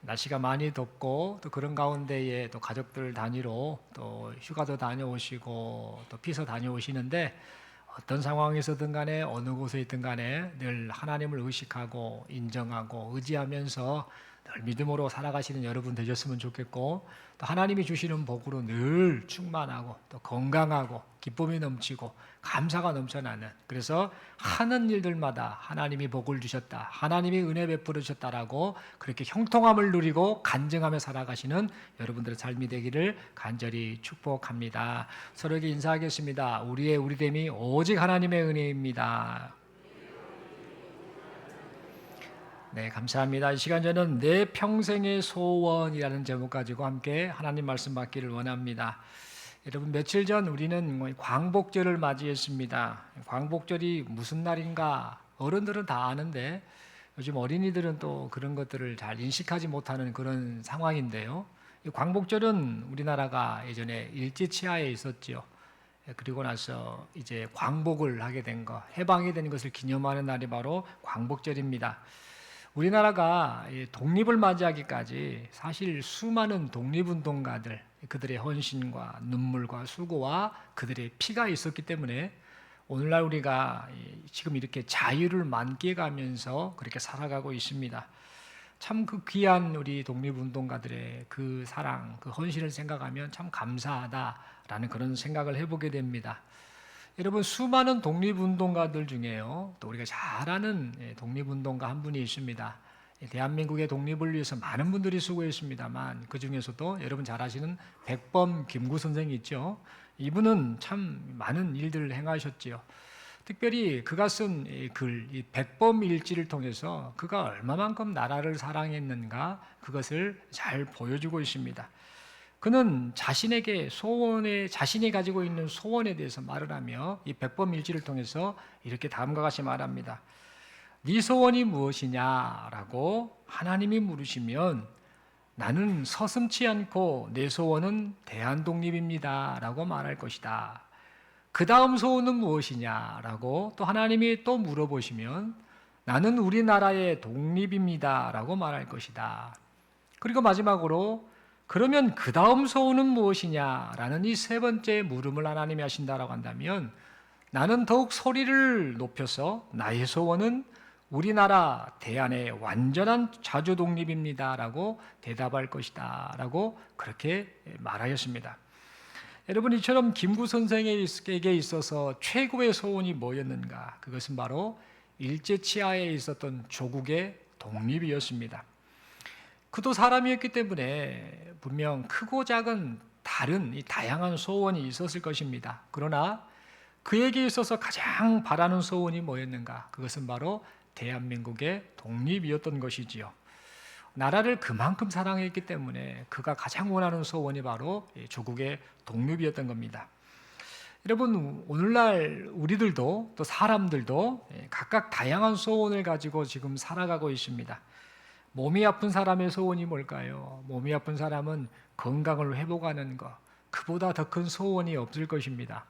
날씨가 많이 덥고 또 그런 가운데에 또 가족들 단위로 또 휴가도 다녀오시고 또 피서 다녀오시는데 어떤 상황에서든 간에 어느 곳에 있든 간에 늘 하나님을 의식하고 인정하고 의지하면서 늘 믿음으로 살아가시는 여러분 되셨으면 좋겠고, 또 하나님이 주시는 복으로 늘 충만하고 또 건강하고 기쁨이 넘치고 감사가 넘쳐나는, 그래서 하는 일들마다 하나님이 복을 주셨다, 하나님이 은혜 베풀어 주셨다라고 그렇게 형통함을 누리고 간증하며 살아가시는 여러분들의 삶이 되기를 간절히 축복합니다. 서로에게 인사하겠습니다. 우리의 우리됨이 오직 하나님의 은혜입니다. 네, 감사합니다. 이 시간 저는 내 평생의 소원이라는 제목 가지고 함께 하나님 말씀 받기를 원합니다. 여러분, 며칠 전 우리는 광복절을 맞이했습니다. 광복절이 무슨 날인가 어른들은 다 아는데 요즘 어린이들은 또 그런 것들을 잘 인식하지 못하는 그런 상황인데요. 이 광복절은 우리나라가 예전에 일제치하에 있었지요. 그리고 나서 이제 광복을 하게 된 것, 해방이 된 것을 기념하는 날이 바로 광복절입니다. 우리나라가 독립을 맞이하기까지 사실 수많은 독립운동가들, 그들의 헌신과 눈물과 수고와 그들의 피가 있었기 때문에 오늘날 우리가 지금 이렇게 자유를 만끽하면서 그렇게 살아가고 있습니다. 참 그 귀한 우리 독립운동가들의 그 사랑, 그 헌신을 생각하면 참 감사하다라는 그런 생각을 해보게 됩니다. 여러분, 수많은 독립운동가들 중에요, 또 우리가 잘 아는 독립운동가 한 분이 있습니다. 대한민국의 독립을 위해서 많은 분들이 수고했습니다만 그 중에서도 여러분 잘 아시는 백범 김구 선생이 있죠. 이분은 참 많은 일들을 행하셨지요. 특별히 그가 쓴 글, 이 백범일지를 통해서 그가 얼마만큼 나라를 사랑했는가 그것을 잘 보여주고 있습니다. 그는 자신이 가지고 있는 소원에 대해서 말을 하며 이 백범일지를 통해서 이렇게 다음과 같이 말합니다. 네 소원이 무엇이냐라고 하나님이 물으시면 나는 서슴지 않고 내 소원은 대한독립입니다 라고 말할 것이다. 그 다음 소원은 무엇이냐라고 또 하나님이 또 물어보시면 나는 우리나라의 독립입니다 라고 말할 것이다. 그리고 마지막으로 그러면 그 다음 소원은 무엇이냐라는 이 세 번째 물음을 하나님이 하신다라고 한다면 나는 더욱 소리를 높여서 나의 소원은 우리나라 대한의 완전한 자주 독립입니다 라고 대답할 것이다 라고 그렇게 말하였습니다. 여러분, 이처럼 김구 선생에게 있어서 최고의 소원이 뭐였는가? 그것은 바로 일제치하에 있었던 조국의 독립이었습니다. 그도 사람이었기 때문에 분명 크고 작은 다른 이 다양한 소원이 있었을 것입니다. 그러나 그에게 있어서 가장 바라는 소원이 뭐였는가? 그것은 바로 대한민국의 독립이었던 것이지요. 나라를 그만큼 사랑했기 때문에 그가 가장 원하는 소원이 바로 조국의 독립이었던 겁니다. 여러분, 오늘날 우리들도 또 사람들도 각각 다양한 소원을 가지고 지금 살아가고 있습니다. 몸이 아픈 사람의 소원이 뭘까요? 몸이 아픈 사람은 건강을 회복하는 것, 그보다 더 큰 소원이 없을 것입니다.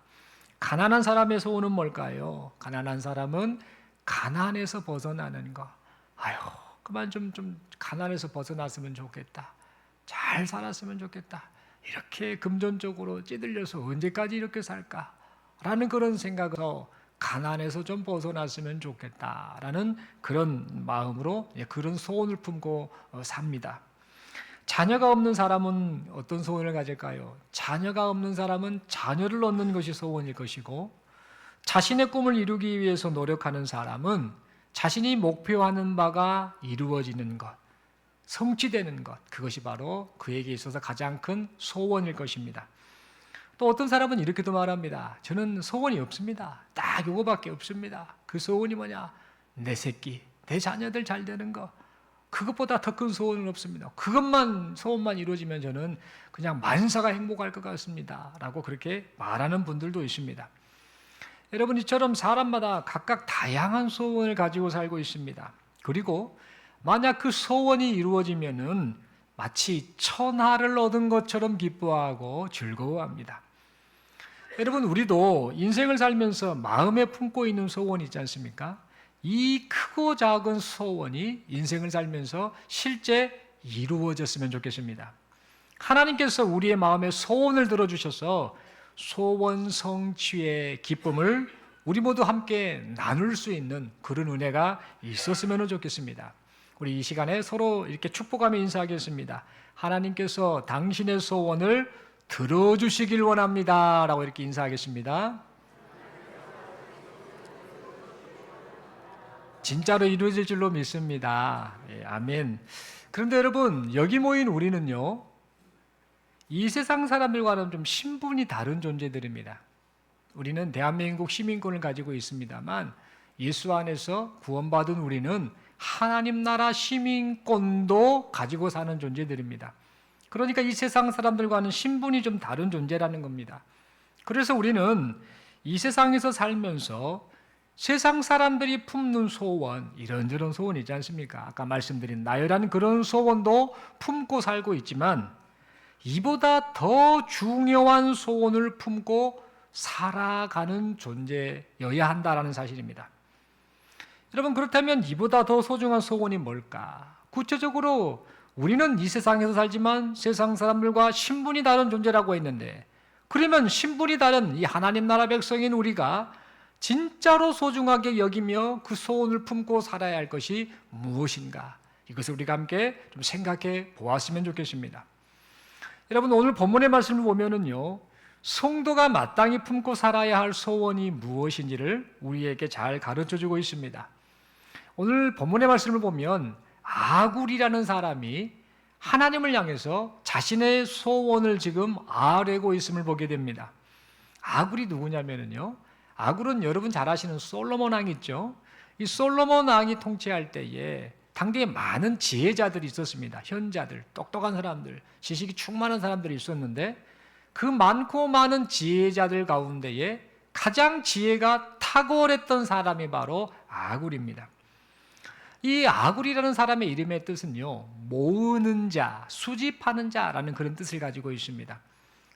가난한 사람의 소원은 뭘까요? 가난한 사람은 가난에서 벗어나는 것. 아유, 그만 좀 가난에서 벗어났으면 좋겠다. 잘 살았으면 좋겠다. 이렇게 금전적으로 찌들려서 언제까지 이렇게 살까? 라는 그런 생각으로 가난에서 좀 벗어났으면 좋겠다라는 그런 마음으로 그런 소원을 품고 삽니다. 자녀가 없는 사람은 어떤 소원을 가질까요? 자녀가 없는 사람은 자녀를 얻는 것이 소원일 것이고, 자신의 꿈을 이루기 위해서 노력하는 사람은 자신이 목표하는 바가 이루어지는 것, 성취되는 것, 그것이 바로 그에게 있어서 가장 큰 소원일 것입니다. 또 어떤 사람은 이렇게도 말합니다. 저는 소원이 없습니다. 딱 이거밖에 없습니다. 그 소원이 뭐냐? 내 새끼, 내 자녀들 잘 되는 거. 그것보다 더 큰 소원은 없습니다. 소원만 이루어지면 저는 그냥 만사가 행복할 것 같습니다 라고 그렇게 말하는 분들도 있습니다. 여러분, 이처럼 사람마다 각각 다양한 소원을 가지고 살고 있습니다. 그리고 만약 그 소원이 이루어지면은 마치 천하를 얻은 것처럼 기뻐하고 즐거워합니다. 여러분, 우리도 인생을 살면서 마음에 품고 있는 소원이 있지 않습니까? 이 크고 작은 소원이 인생을 살면서 실제 이루어졌으면 좋겠습니다. 하나님께서 우리의 마음에 소원을 들어주셔서 소원 성취의 기쁨을 우리 모두 함께 나눌 수 있는 그런 은혜가 있었으면 좋겠습니다. 우리 이 시간에 서로 이렇게 축복하며 인사하겠습니다. 하나님께서 당신의 소원을 들어주시길 원합니다 라고 이렇게 인사하겠습니다. 진짜로 이루어질 줄로 믿습니다. 예, 아멘. 그런데 여러분, 여기 모인 우리는요, 이 세상 사람들과는 좀 신분이 다른 존재들입니다. 우리는 대한민국 시민권을 가지고 있습니다만 예수 안에서 구원받은 우리는 하나님 나라 시민권도 가지고 사는 존재들입니다. 그러니까 이 세상 사람들과는 신분이 좀 다른 존재라는 겁니다. 그래서 우리는 이 세상에서 살면서 세상 사람들이 품는 소원, 이런저런 소원이 있지 않습니까? 아까 말씀드린 나열한 그런 소원도 품고 살고 있지만 이보다 더 중요한 소원을 품고 살아가는 존재여야 한다는 사실입니다. 여러분, 그렇다면 이보다 더 소중한 소원이 뭘까? 구체적으로 우리는 이 세상에서 살지만 세상 사람들과 신분이 다른 존재라고 했는데, 그러면 신분이 다른 이 하나님 나라 백성인 우리가 진짜로 소중하게 여기며 그 소원을 품고 살아야 할 것이 무엇인가? 이것을 우리가 함께 좀 생각해 보았으면 좋겠습니다. 여러분, 오늘 본문의 말씀을 보면은요, 성도가 마땅히 품고 살아야 할 소원이 무엇인지를 우리에게 잘 가르쳐주고 있습니다. 오늘 본문의 말씀을 보면 아굴이라는 사람이 하나님을 향해서 자신의 소원을 지금 아뢰고 있음을 보게 됩니다. 아굴이 누구냐면요, 아굴은 여러분 잘 아시는 솔로몬 왕 있죠. 이 솔로몬 왕이 통치할 때에 당대에 많은 지혜자들이 있었습니다. 현자들, 똑똑한 사람들, 지식이 충만한 사람들이 있었는데 그 많고 많은 지혜자들 가운데에 가장 지혜가 탁월했던 사람이 바로 아굴입니다. 이 아굴이라는 사람의 이름의 뜻은요, 모으는 자, 수집하는 자라는 그런 뜻을 가지고 있습니다.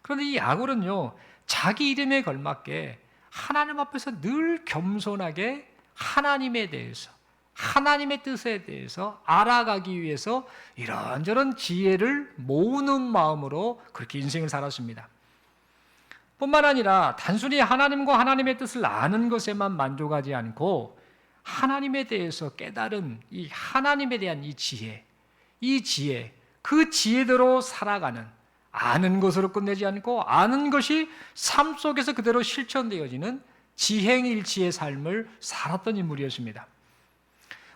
그런데 이 아굴은요, 자기 이름에 걸맞게 하나님 앞에서 늘 겸손하게 하나님에 대해서, 하나님의 뜻에 대해서 알아가기 위해서 이런저런 지혜를 모으는 마음으로 그렇게 인생을 살았습니다. 뿐만 아니라 단순히 하나님과 하나님의 뜻을 아는 것에만 만족하지 않고 하나님에 대해서 깨달은 이 하나님에 대한 이 지혜, 그 지혜대로 살아가는, 아는 것으로 끝내지 않고 아는 것이 삶 속에서 그대로 실천되어지는 지행일치의 삶을 살았던 인물이었습니다.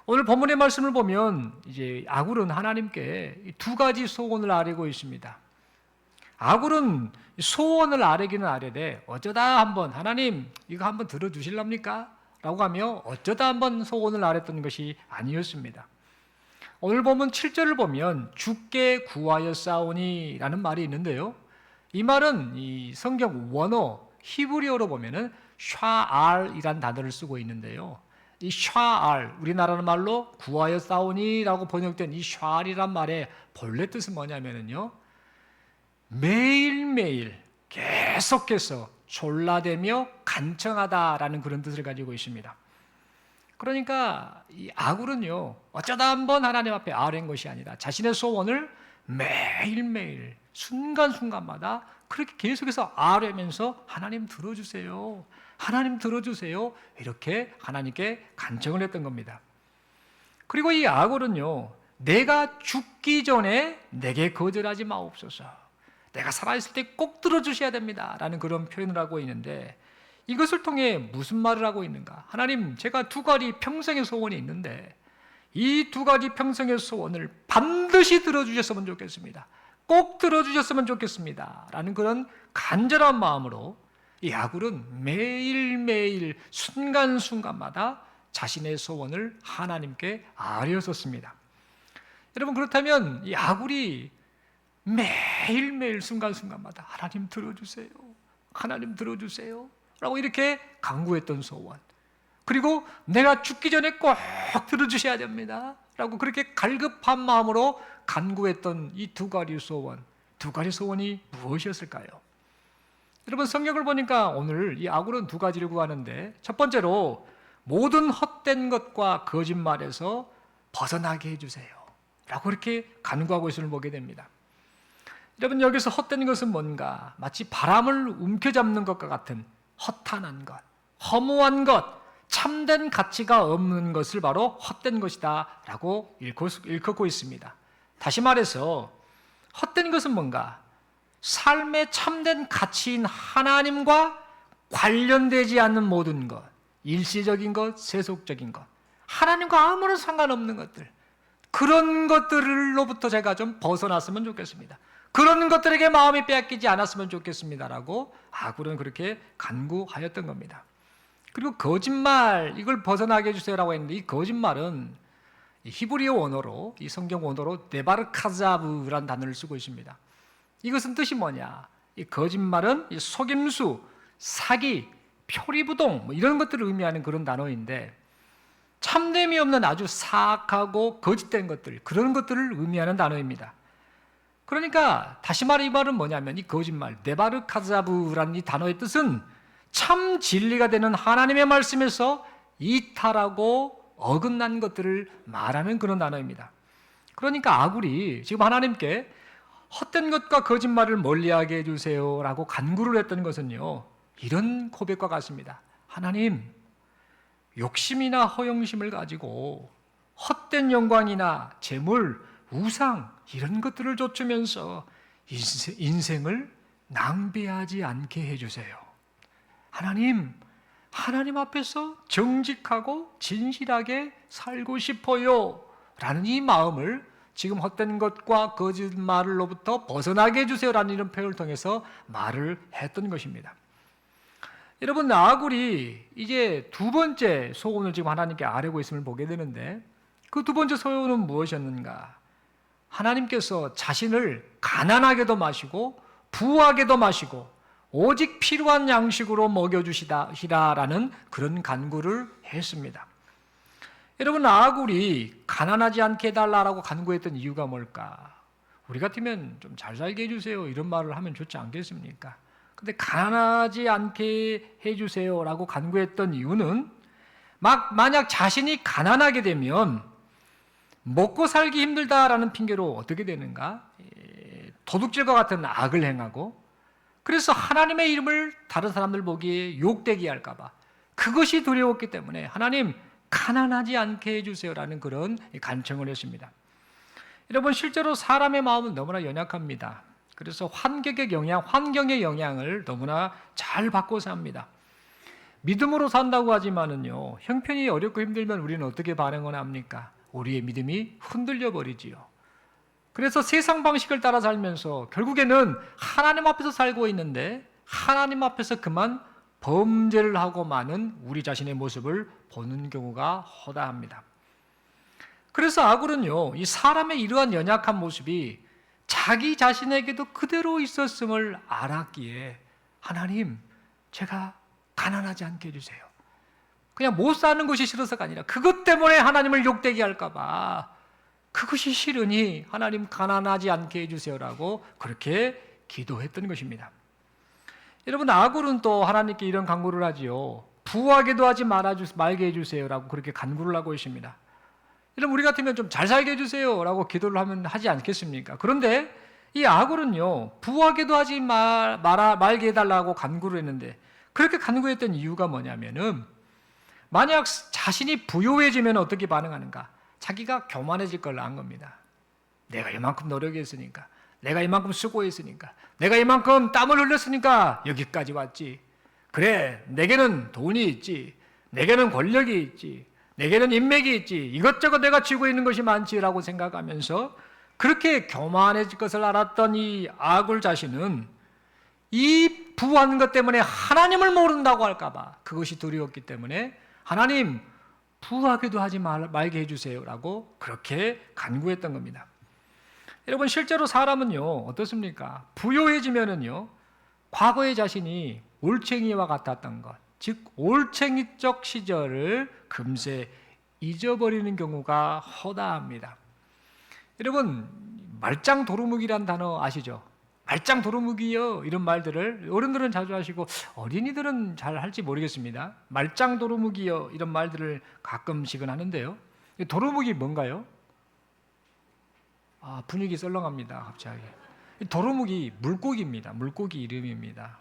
오늘 본문의 말씀을 보면 이제 아굴은 하나님께 두 가지 소원을 아뢰고 있습니다. 아굴은 소원을 아뢰기는 아뢰되 어쩌다 한번 하나님 이거 한번 들어주실랍니까? 라고 하며 어쩌다 한번 소원을 아뢰던 것이 아니었습니다. 오늘 본문 7절을 보면 주께 구하였사오니 라는 말이 있는데요, 이 말은 이 성경 원어 히브리어로 보면은 샤알이란 단어를 쓰고 있는데요, 이 샤알, 우리나라 말로 구하였사오니 라고 번역된 이 샤알이란 말의 본래 뜻은 뭐냐면요, 매일매일 계속해서 졸라대며 간청하다라는 그런 뜻을 가지고 있습니다. 그러니까 이 아굴은요, 어쩌다 한번 하나님 앞에 아뢰는 것이 아니라 자신의 소원을 매일매일 순간순간마다 그렇게 계속해서 아뢰면서 하나님 들어주세요, 하나님 들어주세요, 이렇게 하나님께 간청을 했던 겁니다. 그리고 이 아굴은요, 내가 죽기 전에 내게 거절하지 마옵소서, 내가 살아있을 때 꼭 들어주셔야 됩니다 라는 그런 표현을 하고 있는데, 이것을 통해 무슨 말을 하고 있는가? 하나님, 제가 두 가지 평생의 소원이 있는데 이 두 가지 평생의 소원을 반드시 들어주셨으면 좋겠습니다, 꼭 들어주셨으면 좋겠습니다 라는 그런 간절한 마음으로 이 아굴은 매일매일 순간순간마다 자신의 소원을 하나님께 아뢰었습니다. 여러분, 그렇다면 이 아굴이 매일매일 순간순간마다 하나님 들어주세요, 하나님 들어주세요 라고 이렇게 간구했던 소원, 그리고 내가 죽기 전에 꼭 들어주셔야 됩니다 라고 그렇게 갈급한 마음으로 간구했던 이 두 가지 소원이 무엇이었을까요? 여러분, 성경을 보니까 오늘 이 아굴은 두 가지를 구하는데, 첫 번째로 모든 헛된 것과 거짓말에서 벗어나게 해주세요 라고 이렇게 간구하고 있음을 보게 됩니다. 여러분, 여기서 헛된 것은 뭔가? 마치 바람을 움켜잡는 것과 같은 허탄한 것, 허무한 것, 참된 가치가 없는 것을 바로 헛된 것이다 라고 일컫고 있습니다. 다시 말해서 헛된 것은 뭔가? 삶의 참된 가치인 하나님과 관련되지 않는 모든 것, 일시적인 것, 세속적인 것, 하나님과 아무런 상관없는 것들, 그런 것들로부터 제가 좀 벗어났으면 좋겠습니다. 그런 것들에게 마음이 빼앗기지 않았으면 좋겠습니다라고 아굴은 그렇게 간구하였던 겁니다. 그리고 거짓말, 이걸 벗어나게 해주세요라고 했는데, 이 거짓말은 히브리어 원어로, 이 성경 원어로 데바르카자브라는 단어를 쓰고 있습니다. 이것은 뜻이 뭐냐? 이 거짓말은 이 속임수, 사기, 표리부동 이런 것들을 의미하는 그런 단어인데, 참됨이 없는 아주 사악하고 거짓된 것들, 그런 것들을 의미하는 단어입니다. 그러니까 다시 말해 이 말은 뭐냐면, 이 거짓말, 데바르카자브라는 이 단어의 뜻은 참 진리가 되는 하나님의 말씀에서 이탈하고 어긋난 것들을 말하는 그런 단어입니다. 그러니까 아굴이 지금 하나님께 헛된 것과 거짓말을 멀리하게 해주세요라고 간구를 했던 것은요, 이런 고백과 같습니다. 하나님, 욕심이나 허영심을 가지고 헛된 영광이나 재물, 우상 이런 것들을 좇으면서 인생을 낭비하지 않게 해주세요. 하나님 앞에서 정직하고 진실하게 살고 싶어요 라는 이 마음을 지금 헛된 것과 거짓말로부터 벗어나게 해주세요라는 이런 표현을 통해서 말을 했던 것입니다. 여러분, 아굴이 이제 두 번째 소원을 지금 하나님께 아뢰고 있음을 보게 되는데, 그 두 번째 소원은 무엇이었는가? 하나님께서 자신을 가난하게도 마시고 부하게도 마시고 오직 필요한 양식으로 먹여주시라라는 그런 간구를 했습니다. 여러분, 아굴이 가난하지 않게 해달라고 간구했던 이유가 뭘까? 우리 같으면 좀 잘 살게 해주세요 이런 말을 하면 좋지 않겠습니까? 근데 가난하지 않게 해주세요라고 간구했던 이유는 만약 자신이 가난하게 되면 먹고 살기 힘들다라는 핑계로 어떻게 되는가? 도둑질과 같은 악을 행하고, 그래서 하나님의 이름을 다른 사람들 보기에 욕되게 할까 봐 그것이 두려웠기 때문에 하나님 가난하지 않게 해주세요라는 그런 간청을 했습니다. 여러분, 실제로 사람의 마음은 너무나 연약합니다. 그래서 환경의 영향을 너무나 잘 받고 삽니다. 믿음으로 산다고 하지만은요, 형편이 어렵고 힘들면 우리는 어떻게 반응을 합니까? 우리의 믿음이 흔들려 버리지요. 그래서 세상 방식을 따라 살면서 결국에는 하나님 앞에서 살고 있는데 하나님 앞에서 그만 범죄를 하고 마는 우리 자신의 모습을 보는 경우가 허다합니다. 그래서 아굴은요, 이 사람의 이러한 연약한 모습이 자기 자신에게도 그대로 있었음을 알았기에 하나님, 제가 가난하지 않게 해주세요. 그냥 못 사는 것이 싫어서가 아니라 그것 때문에 하나님을 욕되게 할까 봐 그것이 싫으니 하나님 가난하지 않게 해주세요라고 그렇게 기도했던 것입니다. 여러분, 아굴은 또 하나님께 이런 간구를 하지요. 부하게도 하지 말게 해주세요라고 그렇게 간구를 하고 있습니다. 여러분, 우리 같으면 좀 잘 살게 해주세요라고 기도를 하지 않겠습니까? 그런데 이 아굴은요, 부하게도 하지 말게 해달라고 간구를 했는데, 그렇게 간구했던 이유가 뭐냐면은, 만약 자신이 부유해지면 어떻게 반응하는가? 자기가 교만해질 걸 안 겁니다. 내가 이만큼 노력했으니까, 내가 이만큼 수고했으니까, 내가 이만큼 땀을 흘렸으니까 여기까지 왔지. 그래, 내게는 돈이 있지, 내게는 권력이 있지, 내게는 인맥이 있지, 이것저것 내가 쥐고 있는 것이 많지라고 생각하면서 그렇게 교만해질 것을 알았던 이 아굴 자신은 이 부한 것 때문에 하나님을 모른다고 할까 봐 그것이 두려웠기 때문에 하나님, 부하게도 하지 말게 해주세요라고 그렇게 간구했던 겁니다. 여러분, 실제로 사람은요, 어떻습니까? 부유해지면은요, 과거의 자신이 올챙이와 같았던 것, 즉 올챙이적 시절을 금세 잊어버리는 경우가 허다합니다. 여러분, 말짱 도루묵이란 단어 아시죠? 말짱 도루묵이요, 이런 말들을 어른들은 자주 하시고 어린이들은 잘 할지 모르겠습니다. 말짱 도루묵이요, 이런 말들을 가끔씩은 하는데요. 도루묵이 뭔가요? 분위기 썰렁합니다, 갑자기. 도루묵이 물고기입니다. 물고기 이름입니다.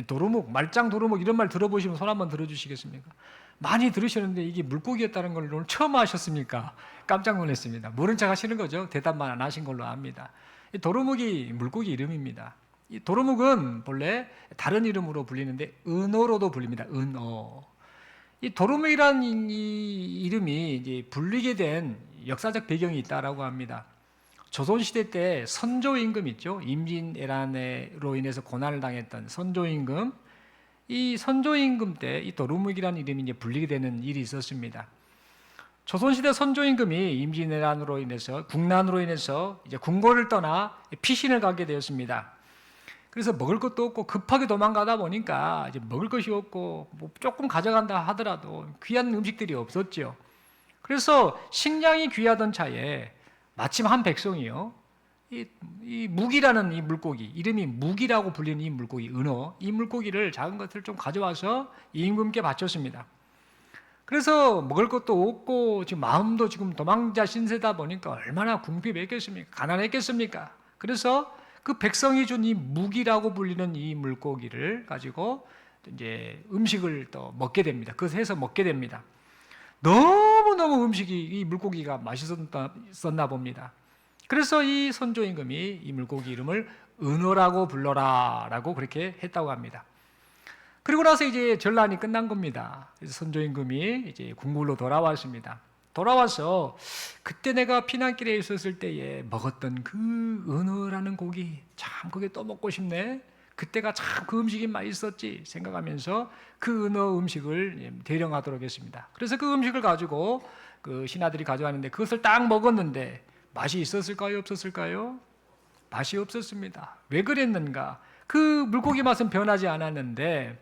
도루묵, 말짱 도루묵 이런 말 들어보시면 손 한번 들어주시겠습니까? 많이 들으셨는데 이게 물고기였다는 걸 오늘 처음 아셨습니까? 깜짝 놀랐습니다. 모른 척 하시는 거죠. 대답만 안 하신 걸로 압니다. 이 도루묵이 물고기 이름입니다. 이 도루묵은 본래 다른 이름으로 불리는데 은어로도 불립니다. 은어. 이 도루묵이라는 이 이름이 이제 불리게 된 역사적 배경이 있다라고 합니다. 조선시대 때 선조임금 있죠. 임진왜란으로 인해서 고난을 당했던 선조임금. 이 선조임금 때 이 도루묵이라는 이름이 이제 불리게 되는 일이 있었습니다. 조선시대 선조임금이 임진왜란으로 인해서 국난으로 인해서 이제 궁궐을 떠나 피신을 가게 되었습니다. 그래서 먹을 것도 없고 급하게 도망가다 보니까 이제 먹을 것이 없고 뭐 조금 가져간다 하더라도 귀한 음식들이 없었죠. 그래서 식량이 귀하던 차에 마침 한 백성이요, 이 묵이라는 이 물고기, 이름이 묵이라고 불리는 이 물고기, 은어, 이 물고기를 작은 것을 좀 가져와서 임금께 바쳤습니다. 그래서 먹을 것도 없고 지금 마음도 지금 도망자 신세다 보니까 얼마나 궁핍했겠습니까? 가난했겠습니까? 그래서 그 백성이 준 이 묵이라고 불리는 이 물고기를 가지고 이제 음식을 또 먹게 됩니다. 그것을 해서 먹게 됩니다. 너무너무 음식이, 이 물고기가 맛있었나 봅니다. 그래서 이 선조임금이 이 물고기 이름을 은어라고 불러라 라고 그렇게 했다고 합니다. 그리고 나서 이제 전란이 끝난 겁니다. 그래서 선조임금이 이제 궁궐로 돌아왔습니다. 돌아와서 그때 내가 피난길에 있었을 때에 먹었던 그 은어라는 고기, 참 그게 또 먹고 싶네. 그때가 참 그 음식이 맛있었지 생각하면서 그 은어 음식을 대령하도록 했습니다. 그래서 그 음식을 가지고 그 신하들이 가져왔는데 그것을 딱 먹었는데 맛이 있었을까요? 없었을까요? 맛이 없었습니다. 왜 그랬는가? 그 물고기 맛은 변하지 않았는데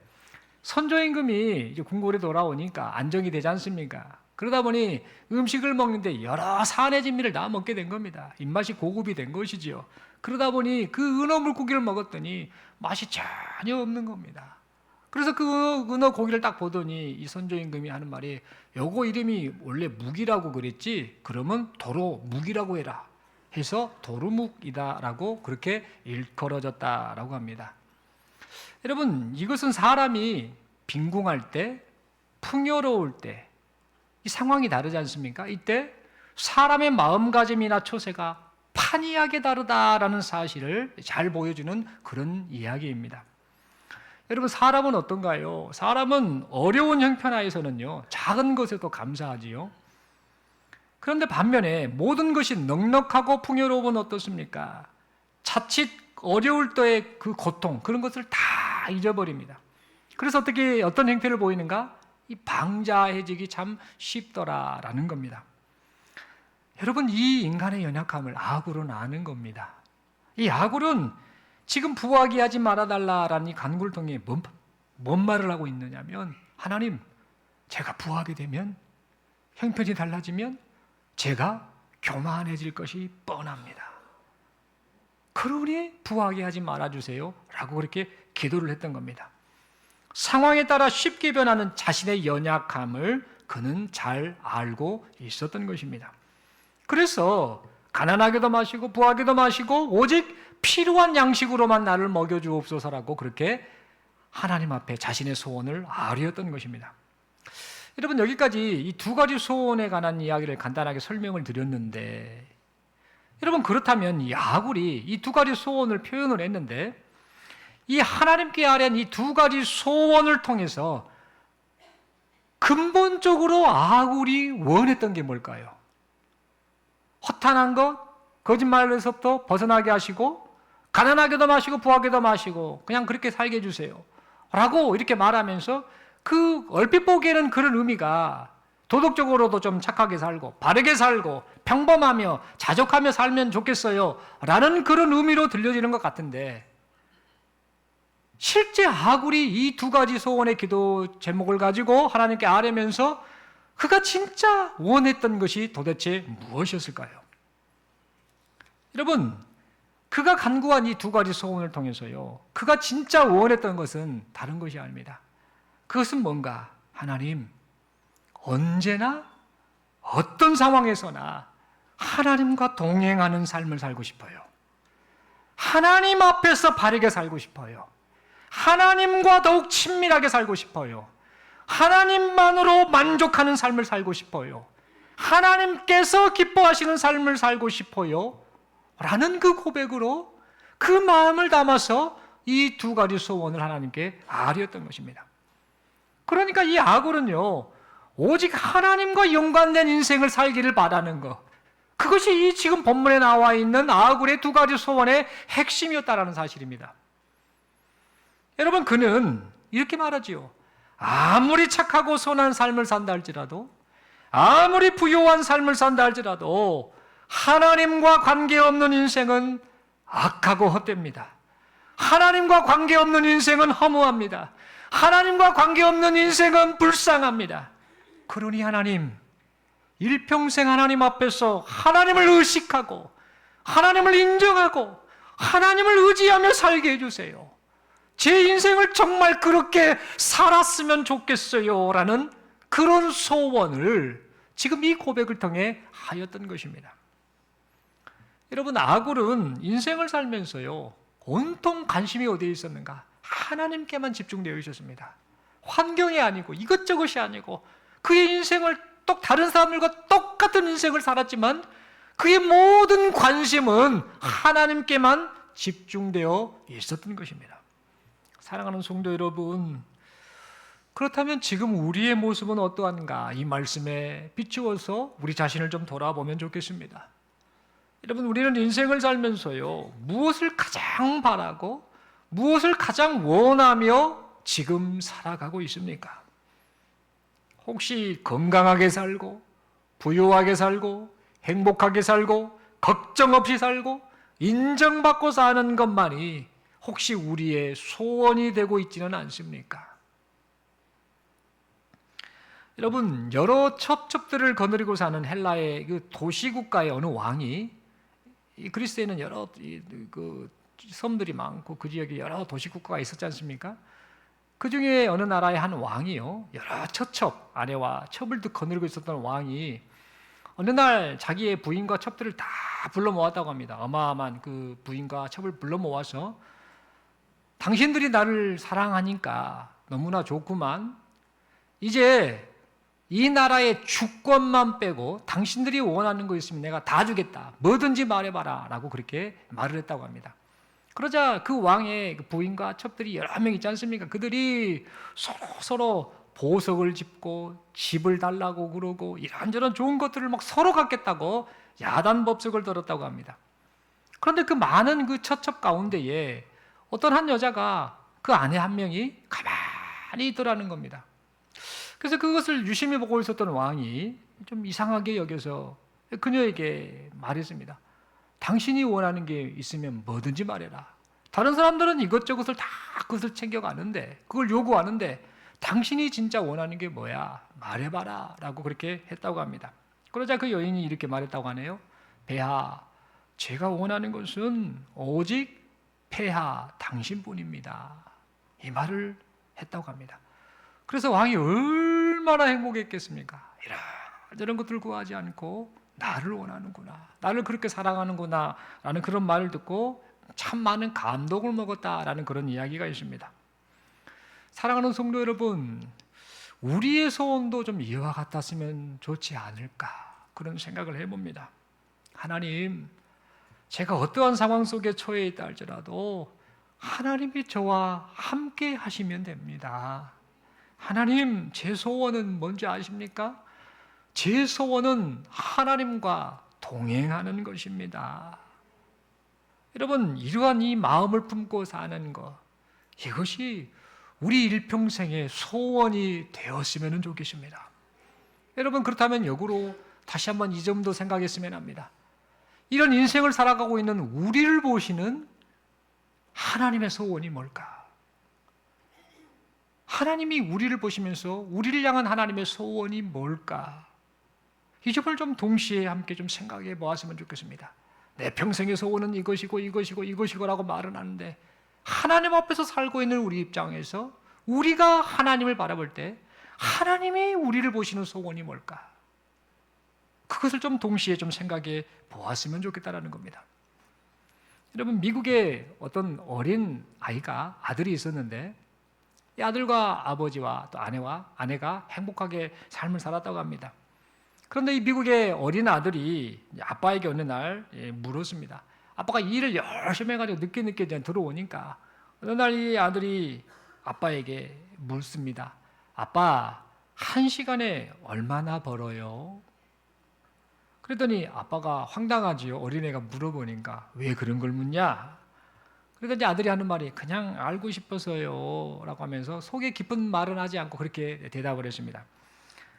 선조임금이 이제 궁궐에 돌아오니까 안정이 되지 않습니까? 그러다 보니 음식을 먹는데 여러 산의 진미를 다 먹게 된 겁니다. 입맛이 고급이 된 것이지요. 그러다 보니 그 은어 물고기를 먹었더니 맛이 전혀 없는 겁니다. 그래서 그 은어 고기를 딱 보더니 이 선조임금이 하는 말이, 요거 이름이 원래 묵이라고 그랬지, 그러면 도로 묵이라고 해라 해서 도루묵이다라고 그렇게 일컬어졌다라고 합니다. 여러분, 이것은 사람이 빈궁할 때, 풍요로울 때 이 상황이 다르지 않습니까? 이때 사람의 마음가짐이나 처세가 판이하게 다르다라는 사실을 잘 보여주는 그런 이야기입니다. 여러분, 사람은 어떤가요? 사람은 어려운 형편하에서는요, 작은 것에도 감사하지요. 그런데 반면에 모든 것이 넉넉하고 풍요로우면 어떻습니까? 자칫 어려울 때의 그 고통, 그런 것을 다 잊어버립니다. 그래서 어떤 행태를 보이는가? 이 방자해지기 참 쉽더라라는 겁니다. 여러분, 이 인간의 연약함을 아굴은 아는 겁니다. 이 아굴은 지금 부하게 하지 말아달라라는 이 간구를 통해 뭔 말을 하고 있느냐면, 하나님, 제가 부하게 되면, 형편이 달라지면 제가 교만해질 것이 뻔합니다. 그러니 부하게 하지 말아주세요 라고 그렇게 기도를 했던 겁니다. 상황에 따라 쉽게 변하는 자신의 연약함을 그는 잘 알고 있었던 것입니다. 그래서 가난하게도 마시고 부하게도 마시고 오직 필요한 양식으로만 나를 먹여주옵소서라고 그렇게 하나님 앞에 자신의 소원을 아뢰었던 것입니다. 여러분, 여기까지 이 두 가지 소원에 관한 이야기를 간단하게 설명을 드렸는데, 여러분, 그렇다면 이 아굴이 이 두 가지 소원을 표현을 했는데, 이 하나님께 아뢰는 이 두 가지 소원을 통해서 근본적으로 아굴이 원했던 게 뭘까요? 허탄한 것, 거짓말에서부터 벗어나게 하시고, 가난하게도 마시고 부하게도 마시고 그냥 그렇게 살게 해주세요 라고 이렇게 말하면서, 그 얼핏 보기에는 그런 의미가 도덕적으로도 좀 착하게 살고 바르게 살고 평범하며 자족하며 살면 좋겠어요 라는 그런 의미로 들려지는 것 같은데, 실제 아굴이 이 두 가지 소원의 기도 제목을 가지고 하나님께 아뢰면서 그가 진짜 원했던 것이 도대체 무엇이었을까요? 여러분, 그가 간구한 이 두 가지 소원을 통해서요, 그가 진짜 원했던 것은 다른 것이 아닙니다. 그것은 뭔가, 하나님, 언제나 어떤 상황에서나 하나님과 동행하는 삶을 살고 싶어요. 하나님 앞에서 바르게 살고 싶어요. 하나님과 더욱 친밀하게 살고 싶어요. 하나님만으로 만족하는 삶을 살고 싶어요. 하나님께서 기뻐하시는 삶을 살고 싶어요. 라는 그 고백으로 그 마음을 담아서 이 두 가지 소원을 하나님께 아뢰었던 것입니다. 그러니까 이 아굴은요, 오직 하나님과 연관된 인생을 살기를 바라는 것, 그것이 이 지금 본문에 나와 있는 아굴의 두 가지 소원의 핵심이었다라는 사실입니다. 여러분, 그는 이렇게 말하지요. 아무리 착하고 선한 삶을 산다 할지라도, 아무리 부유한 삶을 산다 할지라도 하나님과 관계없는 인생은 악하고 헛됩니다. 하나님과 관계없는 인생은 허무합니다. 하나님과 관계없는 인생은 불쌍합니다. 그러니 하나님, 일평생 하나님 앞에서 하나님을 의식하고 하나님을 인정하고 하나님을 의지하며 살게 해주세요. 제 인생을 정말 그렇게 살았으면 좋겠어요 라는 그런 소원을 지금 이 고백을 통해 하였던 것입니다. 여러분, 아굴은 인생을 살면서요, 온통 관심이 어디에 있었는가? 하나님께만 집중되어 있었습니다. 환경이 아니고 이것저것이 아니고 그의 인생을 또 다른 사람들과 똑같은 인생을 살았지만 그의 모든 관심은 하나님께만 집중되어 있었던 것입니다. 사랑하는 성도 여러분, 그렇다면 지금 우리의 모습은 어떠한가? 이 말씀에 비추어서 우리 자신을 좀 돌아보면 좋겠습니다. 여러분, 우리는 인생을 살면서요, 무엇을 가장 바라고 무엇을 가장 원하며 지금 살아가고 있습니까? 혹시 건강하게 살고 부유하게 살고 행복하게 살고 걱정 없이 살고 인정받고 사는 것만이 혹시 우리의 소원이 되고 있지는 않습니까? 여러분, 여러 첩첩들을 거느리고 사는 헬라의 그 도시국가의 어느 왕이, 이 그리스에는 여러 그 섬들이 많고 그 지역에 여러 도시국가가 있었지 않습니까? 그 중에 어느 나라의 한 왕이요, 여러 처첩, 아내와 첩을 거느리고 있었던 왕이 어느 날 자기의 부인과 첩들을 다 불러 모았다고 합니다. 어마어마한 그 부인과 첩을 불러 모아서, 당신들이 나를 사랑하니까 너무나 좋구만. 이제 이 나라의 주권만 빼고 당신들이 원하는 거 있으면 내가 다 주겠다. 뭐든지 말해봐라 라고 그렇게 말을 했다고 합니다. 그러자 그 왕의 부인과 첩들이 여러 명 있지 않습니까? 그들이 서로 보석을 짚고 집을 달라고 그러고 이런저런 좋은 것들을 막 서로 갖겠다고 야단법석을 들었다고 합니다. 그런데 그 많은 그 처첩 가운데에 어떤 한 여자가, 그 아내 한 명이 가만히 있더라는 겁니다. 그래서 그것을 유심히 보고 있었던 왕이 좀 이상하게 여겨서 그녀에게 말했습니다. 당신이 원하는 게 있으면 뭐든지 말해라. 다른 사람들은 이것저것을 다 그것을 챙겨가는데, 그걸 요구하는데 당신이 진짜 원하는 게 뭐야? 말해봐라 라고 그렇게 했다고 합니다. 그러자 그 여인이 이렇게 말했다고 하네요. 배하, 제가 원하는 것은 오직 폐하 당신뿐입니다. 이 말을 했다고 합니다. 그래서 왕이 얼마나 행복했겠습니까? 이런 것들을 구하지 않고 나를 원하는구나, 나를 그렇게 사랑하는구나 라는 그런 말을 듣고 참 많은 감동을 먹었다라는 그런 이야기가 있습니다. 사랑하는 성도 여러분, 우리의 소원도 좀 이와 같았으면 좋지 않을까, 그런 생각을 해봅니다. 하나님, 제가 어떠한 상황 속에 처해 있다 할지라도 하나님이 저와 함께 하시면 됩니다. 하나님, 제 소원은 뭔지 아십니까? 제 소원은 하나님과 동행하는 것입니다. 여러분, 이러한 이 마음을 품고 사는 것, 이것이 우리 일평생의 소원이 되었으면 좋겠습니다. 여러분, 그렇다면 역으로 다시 한번 이 점도 생각했으면 합니다. 이런 인생을 살아가고 있는 우리를 보시는 하나님의 소원이 뭘까? 하나님이 우리를 보시면서 우리를 향한 하나님의 소원이 뭘까? 이 점을 좀 동시에 함께 좀 생각해 보았으면 좋겠습니다. 내 평생의 소원은 이것이고 이것이고 이것이고라고 말은 하는데 하나님 앞에서 살고 있는 우리 입장에서 우리가 하나님을 바라볼 때 하나님이 우리를 보시는 소원이 뭘까? 그것을 좀 동시에 좀 생각해 보았으면 좋겠다라는 겁니다. 여러분, 미국에 어떤 어린 아이가 아들이 있었는데 이 아들과 아버지와 또 아내가 행복하게 삶을 살았다고 합니다. 그런데 이 미국의 어린 아들이 아빠에게 어느 날 물었습니다. 아빠가 일을 열심히 해가지고 늦게 들어오니까 어느 날 이 아들이 아빠에게 묻습니다. 아빠, 1시간에 얼마나 벌어요? 그랬더니 아빠가 황당하지요. 어린애가 물어보니까 왜 그런 걸 묻냐? 그러니까 이제 아들이 하는 말이 그냥 알고 싶어서요 라고 하면서 속에 깊은 말은 하지 않고 그렇게 대답을 했습니다.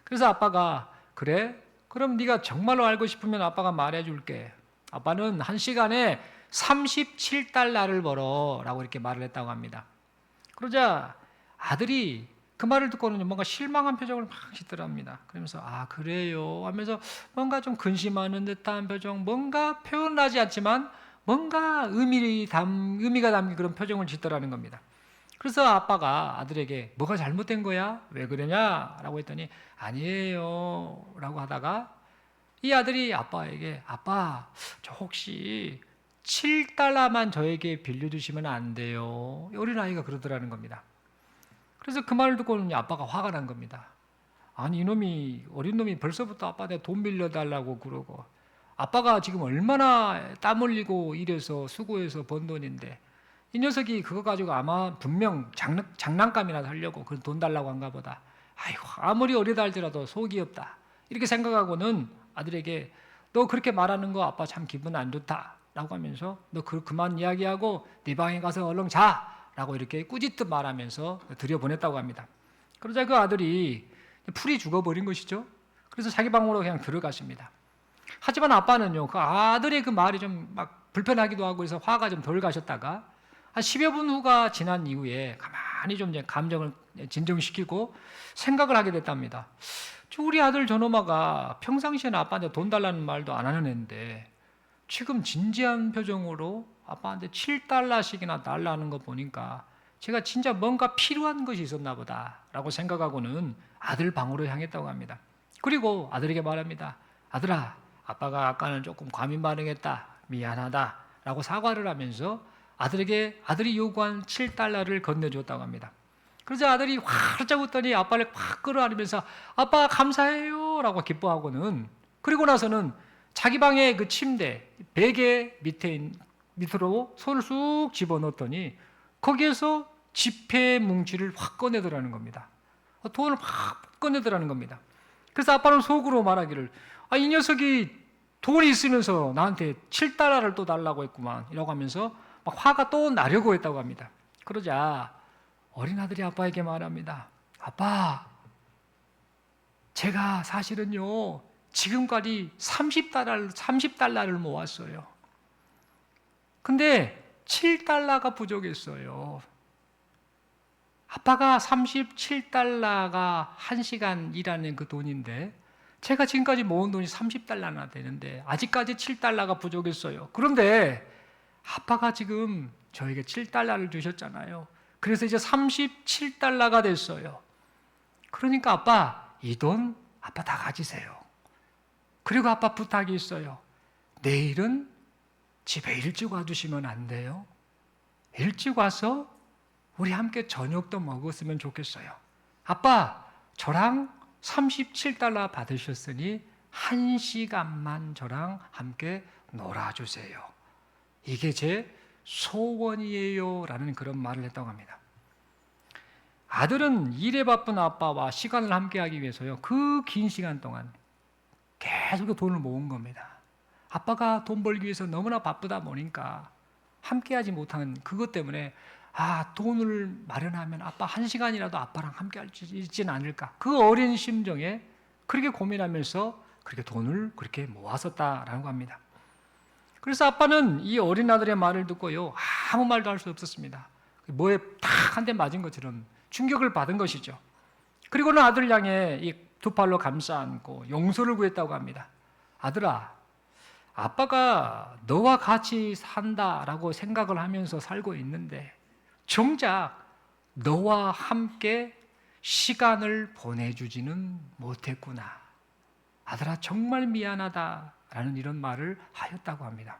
그래서 아빠가 그래? 그럼 네가 정말로 알고 싶으면 아빠가 말해줄게. 아빠는 1시간에 37달러를 벌어 라고 이렇게 말을 했다고 합니다. 그러자 아들이 그 말을 듣고는 뭔가 실망한 표정을 막 짓더랍니다. 그러면서 아 그래요 하면서 뭔가 좀 근심하는 듯한 표정, 뭔가 표현하지 않지만 뭔가 의미가 담긴 그런 표정을 짓더라는 겁니다. 그래서 아빠가 아들에게 뭐가 잘못된 거야? 왜 그러냐? 라고 했더니 아니에요 라고 하다가 이 아들이 아빠에게 아빠 저 혹시 7달러만 저에게 빌려주시면 안 돼요? 어린아이가 그러더라는 겁니다. 그래서 그 말을 듣고는 아빠가 화가 난 겁니다. 아니 이놈이 어린 놈이 벌써부터 아빠한테 돈 빌려달라고 그러고 아빠가 지금 얼마나 땀 흘리고 일해서 수고해서 번 돈인데 이 녀석이 그거 가지고 아마 분명 장난감이나 사려고 그 돈 달라고 한가 보다. 아이고 아무리 어리다 할지라도 속이 없다. 이렇게 생각하고는 아들에게 너 그렇게 말하는 거 아빠 참 기분 안 좋다 라고 하면서 너 그만 이야기하고 네 방에 가서 얼른 자 라고 이렇게 꾸짖듯 말하면서 들여보냈다고 합니다. 그러자 그 아들이 풀이 죽어버린 것이죠. 그래서 자기 방으로 그냥 들어갔습니다. 하지만 아빠는요, 그 아들의 그 말이 좀 막 불편하기도 하고 해서 화가 좀 덜 가셨다가 한 10여 분 후가 지난 이후에 가만히 좀 이제 감정을 진정시키고 생각을 하게 됐답니다. 우리 아들 저놈아가 평상시에는 아빠한테 돈 달라는 말도 안 하는 애인데 지금 진지한 표정으로 아빠한테 7달러씩이나 달라는 거 보니까 제가 진짜 뭔가 필요한 것이 있었나 보다라고 생각하고는 아들 방으로 향했다고 합니다. 그리고 아들에게 말합니다. 아들아, 아빠가 아까는 조금 과민 반응했다. 미안하다. 라고 사과를 하면서 아들에게 아들이 요구한 7달러를 건네줬다고 합니다. 그러자 아들이 활짝 웃더니 아빠를 확 끌어안으면서 아빠 감사해요 라고 기뻐하고는 그리고 나서는 자기 방의 그 침대 베개 밑으로 손을 쑥 집어넣었더니 거기에서 지폐 뭉치를 확 꺼내더라는 겁니다. 돈을 확 꺼내더라는 겁니다. 그래서 아빠는 속으로 말하기를 이 녀석이 돈이 있으면서 나한테 7달러를 또 달라고 했구만 이라고 하면서 막 화가 또 나려고 했다고 합니다. 그러자 어린 아들이 아빠에게 말합니다. 아빠, 제가 사실은요 지금까지 30달러를 모았어요. 근데 7달러가 부족했어요. 아빠가 37달러가 1시간 일하는 그 돈인데 제가 지금까지 모은 돈이 30달러나 되는데 아직까지 7달러가 부족했어요. 그런데 아빠가 지금 저에게 7달러를 주셨잖아요. 그래서 이제 37달러가 됐어요. 그러니까 아빠, 이 돈 아빠 다 가지세요. 그리고 아빠 부탁이 있어요. 내일은 집에 일찍 와주시면 안 돼요? 일찍 와서 우리 함께 저녁도 먹었으면 좋겠어요. 아빠, 저랑 37달러 받으셨으니 1시간만 저랑 함께 놀아주세요. 이게 제 소원이에요 라는 그런 말을 했다고 합니다. 아들은 일에 바쁜 아빠와 시간을 함께하기 위해서요 그 긴 시간 동안 계속 돈을 모은 겁니다. 아빠가 돈 벌기 위해서 너무나 바쁘다 보니까 함께하지 못한 그것 때문에 돈을 마련하면 아빠 1시간이라도 아빠랑 함께할 수 있지는 않을까, 그 어린 심정에 그렇게 고민하면서 그렇게 돈을 그렇게 모았었다라는 겁니다. 그래서 아빠는 이 어린 아들의 말을 듣고요 아무 말도 할 수 없었습니다. 뭐에 탁 한 대 맞은 것처럼 충격을 받은 것이죠. 그리고는 아들을 향해 이 두 팔로 감싸 안고 용서를 구했다고 합니다. 아들아, 아빠가 너와 같이 산다라고 생각을 하면서 살고 있는데 정작 너와 함께 시간을 보내주지는 못했구나. 아들아, 정말 미안하다라는 이런 말을 하였다고 합니다.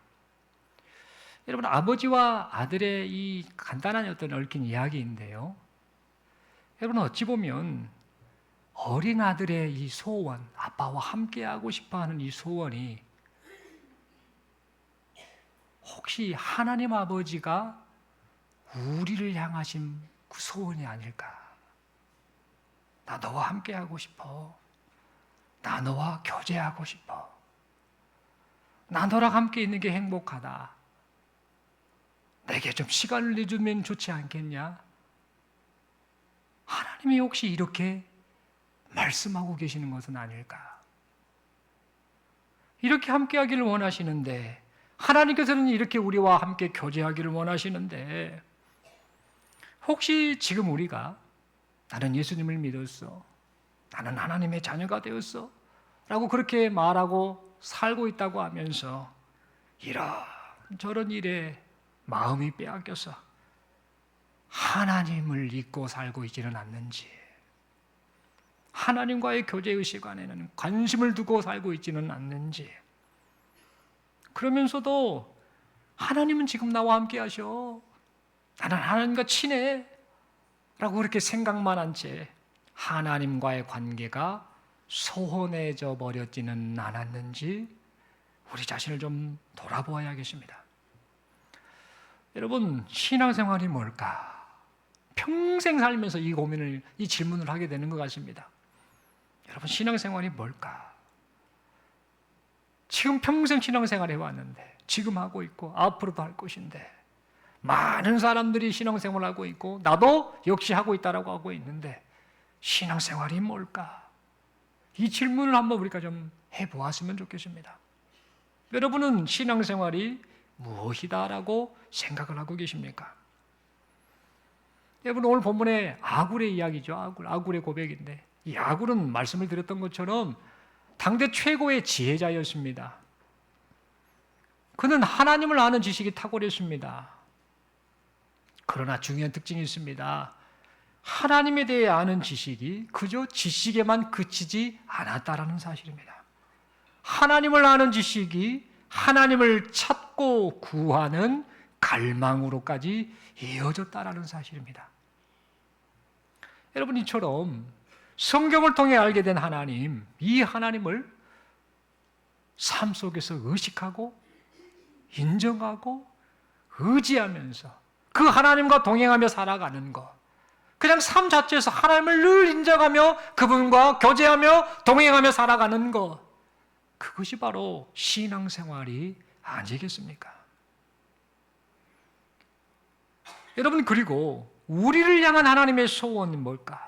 여러분, 아버지와 아들의 이 간단한 어떤 얽힌 이야기인데요. 여러분, 어찌 보면 어린 아들의 이 소원, 아빠와 함께하고 싶어하는 이 소원이 혹시 하나님 아버지가 우리를 향하신 그 소원이 아닐까? 나 너와 함께하고 싶어. 나 너와 교제하고 싶어. 나 너랑 함께 있는 게 행복하다. 내게 좀 시간을 내주면 좋지 않겠냐? 하나님이 혹시 이렇게 말씀하고 계시는 것은 아닐까? 이렇게 함께하기를 원하시는데, 하나님께서는 이렇게 우리와 함께 교제하기를 원하시는데, 혹시 지금 우리가 나는 예수님을 믿었어, 나는 하나님의 자녀가 되었어 라고 그렇게 말하고 살고 있다고 하면서 이런저런 일에 마음이 빼앗겨서 하나님을 잊고 살고 있지는 않는지, 하나님과의 교제의 시간에는 관심을 두고 살고 있지는 않는지, 그러면서도 하나님은 지금 나와 함께 하셔, 나는 하나님과 친해 라고 그렇게 생각만 한 채 하나님과의 관계가 소원해져 버렸지는 않았는지 우리 자신을 좀 돌아보아야겠습니다. 여러분, 신앙생활이 뭘까? 평생 살면서 이 질문을 하게 되는 것 같습니다. 여러분, 신앙생활이 뭘까? 지금 평생 신앙생활 해왔는데, 지금 하고 있고 앞으로도 할 것인데, 많은 사람들이 신앙생활을 하고 있고 나도 역시 하고 있다라고 하고 있는데, 신앙생활이 뭘까? 이 질문을 한번 우리가 좀 해보았으면 좋겠습니다. 여러분은 신앙생활이 무엇이다라고 생각을 하고 계십니까? 여러분, 오늘 본문의 아굴의 이야기죠. 아굴의 고백인데, 이 아굴은 말씀을 드렸던 것처럼 당대 최고의 지혜자였습니다. 그는 하나님을 아는 지식이 탁월했습니다. 그러나 중요한 특징이 있습니다. 하나님에 대해 아는 지식이 그저 지식에만 그치지 않았다라는 사실입니다. 하나님을 아는 지식이 하나님을 찾고 구하는 갈망으로까지 이어졌다라는 사실입니다. 여러분, 이처럼 성경을 통해 알게 된 하나님, 이 하나님을 삶 속에서 의식하고 인정하고 의지하면서 그 하나님과 동행하며 살아가는 것, 그냥 삶 자체에서 하나님을 늘 인정하며 그분과 교제하며 동행하며 살아가는 것, 그것이 바로 신앙생활이 아니겠습니까? 여러분, 그리고 우리를 향한 하나님의 소원이 뭘까?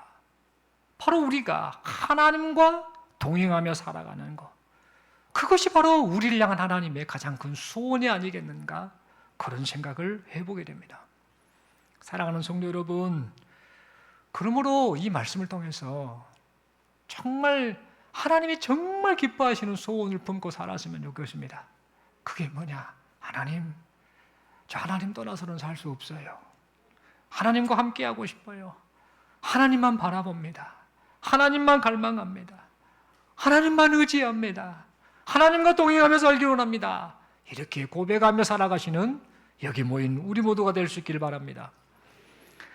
바로 우리가 하나님과 동행하며 살아가는 것, 그것이 바로 우리를 향한 하나님의 가장 큰 소원이 아니겠는가? 그런 생각을 해보게 됩니다. 사랑하는 성도 여러분, 그러므로 이 말씀을 통해서 정말 하나님이 정말 기뻐하시는 소원을 품고 살았으면 좋겠습니다. 그게 뭐냐? 하나님, 저 하나님 떠나서는 살 수 없어요. 하나님과 함께하고 싶어요. 하나님만 바라봅니다. 하나님만 갈망합니다. 하나님만 의지합니다. 하나님과 동행하며 살기 원합니다. 이렇게 고백하며 살아가시는 여기 모인 우리 모두가 될 수 있기를 바랍니다.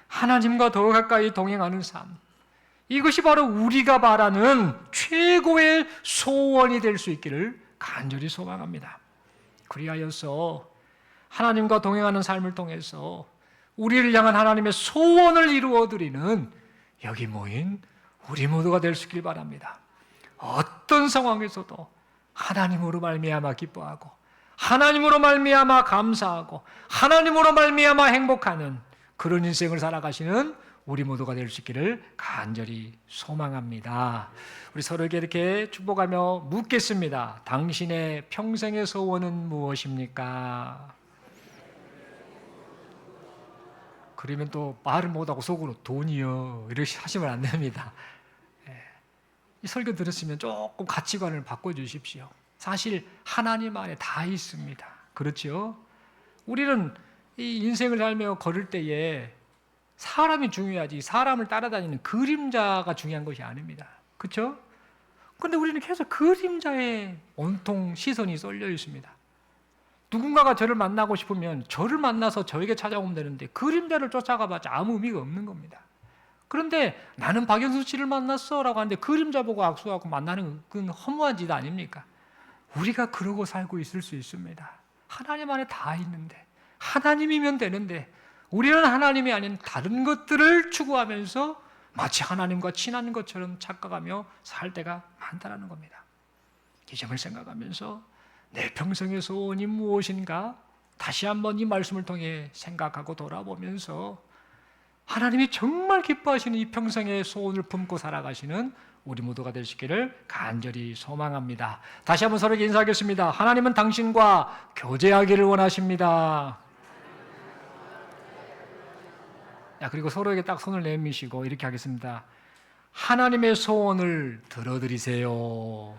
하나님과 더 가까이 동행하는 삶, 이것이 바로 우리가 바라는 최고의 소원이 될 수 있기를 간절히 소망합니다. 그리하여서 하나님과 동행하는 삶을 통해서 우리를 향한 하나님의 소원을 이루어드리는 여기 모인 우리 모두가 될 수 있길 바랍니다. 어떤 상황에서도 하나님으로 말미암아 기뻐하고, 하나님으로 말미암아 감사하고, 하나님으로 말미암아 행복하는 그런 인생을 살아가시는 우리 모두가 될 수 있기를 간절히 소망합니다. 우리 서로에게 이렇게 축복하며 묻겠습니다. 당신의 평생의 소원은 무엇입니까? 그러면 또 말을 못하고 속으로 돈이요 이렇게 하시면 안 됩니다. 이 설교 들었으면 조금 가치관을 바꿔주십시오. 사실 하나님 안에 다 있습니다. 그렇죠? 우리는 이 인생을 살며 걸을 때에 사람이 중요하지 사람을 따라다니는 그림자가 중요한 것이 아닙니다. 그렇죠? 그런데 우리는 계속 그림자에 온통 시선이 쏠려 있습니다. 누군가가 저를 만나고 싶으면 저를 만나서 저에게 찾아오면 되는데 그림자를 쫓아가봤자 아무 의미가 없는 겁니다. 그런데 나는 박영수 씨를 만났어 라고 하는데 그림자 보고 악수하고 만나는 그건 허무한 짓 아닙니까? 우리가 그러고 살고 있을 수 있습니다. 하나님 안에 다 있는데 하나님이면 되는데 우리는 하나님이 아닌 다른 것들을 추구하면서 마치 하나님과 친한 것처럼 착각하며 살 때가 많다는 겁니다. 이 점을 생각하면서 내 평생의 소원이 무엇인가 다시 한번 이 말씀을 통해 생각하고 돌아보면서 하나님이 정말 기뻐하시는 이 평생의 소원을 품고 살아가시는 우리 모두가 될 수 있기를 간절히 소망합니다. 다시 한번 서로에게 인사하겠습니다. 하나님은 당신과 교제하기를 원하십니다. 그리고 서로에게 딱 손을 내미시고 이렇게 하겠습니다. 하나님의 소원을 들어드리세요.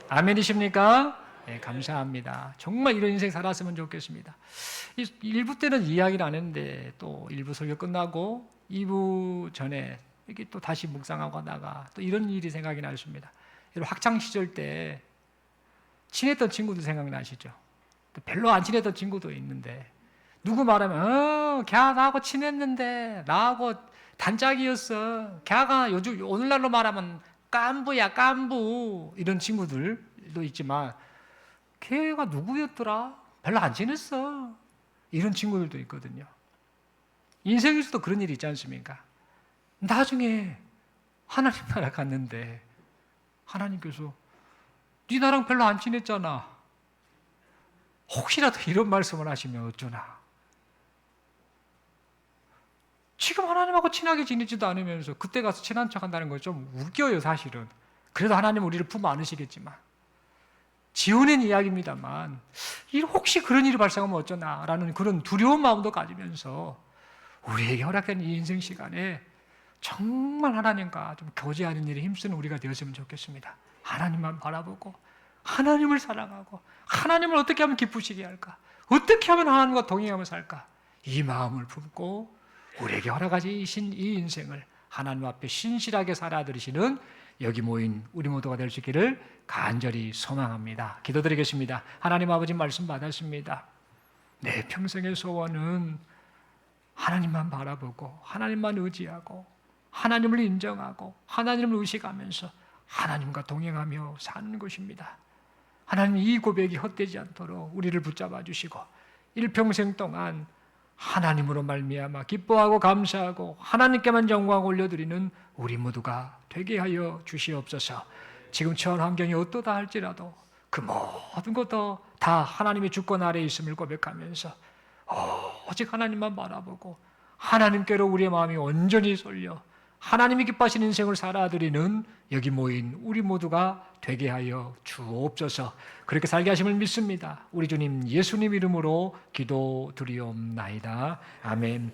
아멘이십니까? 네, 감사합니다. 정말 이런 인생 살았으면 좋겠습니다. 1부 때는 이야기를 안 했는데 또 1부 설교 끝나고 2부 전에 이렇게 또 다시 묵상하고 하다가 또 이런 일이 생각이 났습니다. 학창 시절 때 친했던 친구들 생각나시죠? 또 별로 안 친했던 친구도 있는데 누구 말하면 걔가 나하고 친했는데 나하고 단짝이었어. 걔가 요즘 오늘날로 말하면 깐부야 깐부 이런 친구들도 있지만 걔가 누구였더라? 별로 안 친했어. 이런 친구들도 있거든요. 인생에서도 그런 일이 있지 않습니까? 나중에 하나님 나라 갔는데 하나님께서 네 나랑 별로 안 친했잖아. 혹시라도 이런 말씀을 하시면 어쩌나. 지금 하나님하고 친하게 지내지도 않으면서 그때 가서 친한 척 한다는 건 좀 웃겨요, 사실은. 그래도 하나님은 우리를 품 안으시겠지만. 지어낸 이야기입니다만, 혹시 그런 일이 발생하면 어쩌나라는 그런 두려운 마음도 가지면서 우리에게 허락된 이 인생 시간에 정말 하나님과 좀 교제하는 일에 힘쓰는 우리가 되었으면 좋겠습니다. 하나님만 바라보고, 하나님을 사랑하고, 하나님을 어떻게 하면 기쁘시게 할까? 어떻게 하면 하나님과 동행하며 살까? 이 마음을 품고 우리에게 허락하신 이 인생을 하나님 앞에 신실하게 살아들이시는 여기 모인 우리 모두가 될 수 있기를 간절히 소망합니다. 기도드리겠습니다. 하나님 아버지 말씀 받았습니다. 내 평생의 소원은 하나님만 바라보고 하나님만 의지하고 하나님을 인정하고 하나님을 의식하면서 하나님과 동행하며 사는 것입니다. 하나님 이 고백이 헛되지 않도록 우리를 붙잡아 주시고 일평생 동안 하나님으로 말미암아 기뻐하고 감사하고 하나님께만 영광 올려드리는 우리 모두가 되게 하여 주시옵소서. 지금 처한 환경이 어떠다 할지라도 그 모든 것도 다 하나님의 주권 아래에 있음을 고백하면서 오직 하나님만 바라보고 하나님께로 우리의 마음이 온전히 쏠려 하나님이 기뻐하시는 인생을 살아드리는 여기 모인 우리 모두가 되게 하여 주옵소서. 그렇게 살게 하심을 믿습니다. 우리 주님 예수님 이름으로 기도드리옵나이다. 아멘.